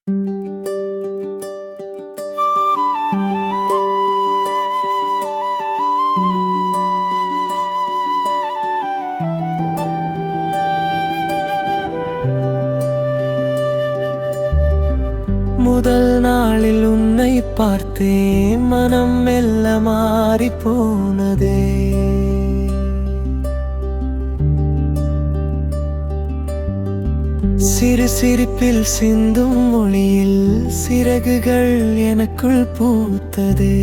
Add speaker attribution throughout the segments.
Speaker 1: முதல் நாளில் உன்னை பார்த்தேன், மனம் மெல்ல மாறி போனதே. சிறு சிரிப்பில் சிந்தும் மொழியில் சிறகுகள் எனக்குள் பூத்ததே.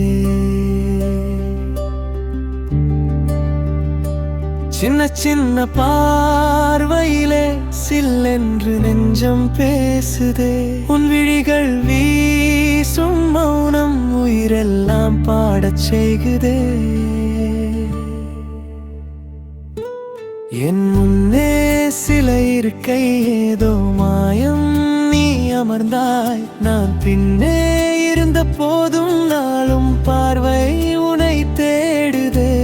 Speaker 1: சின்ன சின்ன பார்வையிலே சில்லென்று நெஞ்சம் பேசுதே. உன் விழிகள் வீசும் மௌனம் உயிரெல்லாம் பாடச் செய்குதே. என் முன்னே சில இருக்கை ஏதோ மாயம், நீ அமர்ந்தாய் நான் பின்னே இருந்த போதும் நாளும் பார்வை உனை தேடுதே.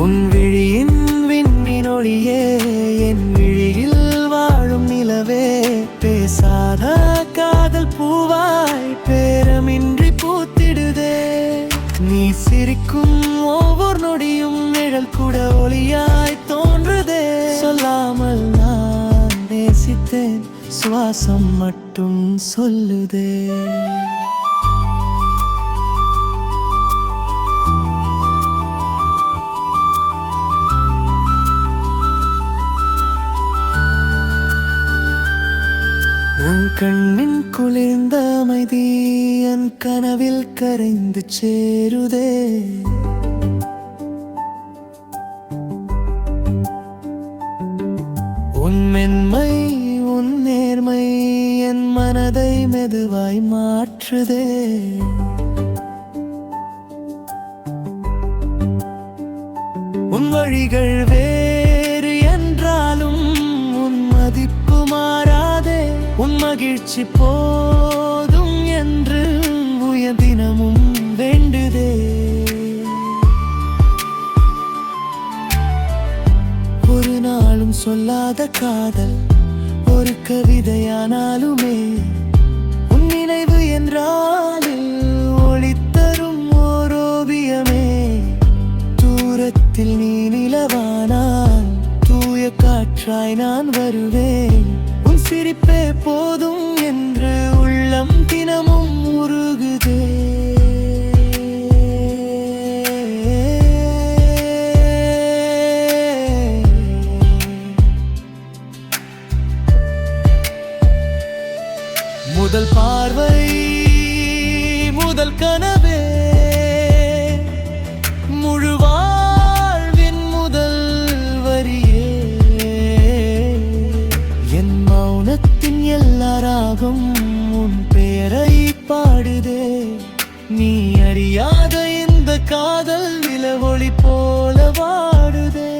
Speaker 1: உன் விழியின் விண்ணின் ஒளியே, என் விழியில் வாழும் நிலவே, பேசாத காதல் பூவாய் பேரமின்றி பூத்திடுதே. நீ சிரிக்கும் ஒவ்வொரு நொடியும் நிழல் கூட ஒளியாய் தோன்றுதே. சொல்லாமல் நான் நேசித்தேன், சுவாசம் மட்டும் சொல்லுதே. உன் கண்ணின் குளிர்ந்த அமைதி என் கனவில் கரைந்து சேருதே. உன் மென்மை உன் நேர்மை என் மனதை மெதுவாய் மாற்றுதே. உன் வழிகள் வேறு என்றாலும் உன் மதிப்பு மாறாதே. உன் மகிழ்ச்சி போதும் என்று தினமும் வேண்டுதே. ஒரு நாளும் சொல்லாத காதல் ஒரு கவிதையானாலுமே, உன் நினைவு என்றால் ஒளித்தரும் ஓர் ஓவியமே. தூரத்தில் நீ நிலவானால் தூய காற்றாய் நான் வருவேன். உன் சிரிப்பே போதும் என்று உள்ளம் தினமும் உருகுதே. முதல் பார்வை முதல் கனவே, முழு வாழ்வின் முதல் வரியே. என் மௌனத்தின் எல்லா ராகம் உன் பெயரை பாடுதே. நீ அறியாத இந்த காதல் நிலவொளி போல வாடுதே.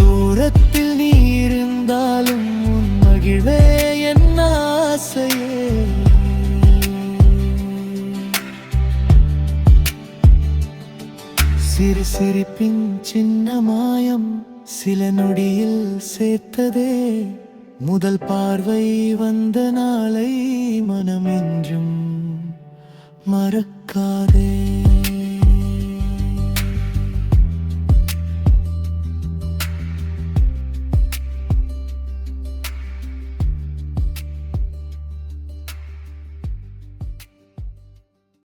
Speaker 1: தூரத்தில் நீ இருந்தாலும் உன் மகிழ்வே என் ஆசையே. சிறு சிரிப்பின் சின்ன மாயம் சில நொடியில் சேர்த்ததே. முதல் பார்வை வந்த நாளை மனம் என்றும் மறக்காதே.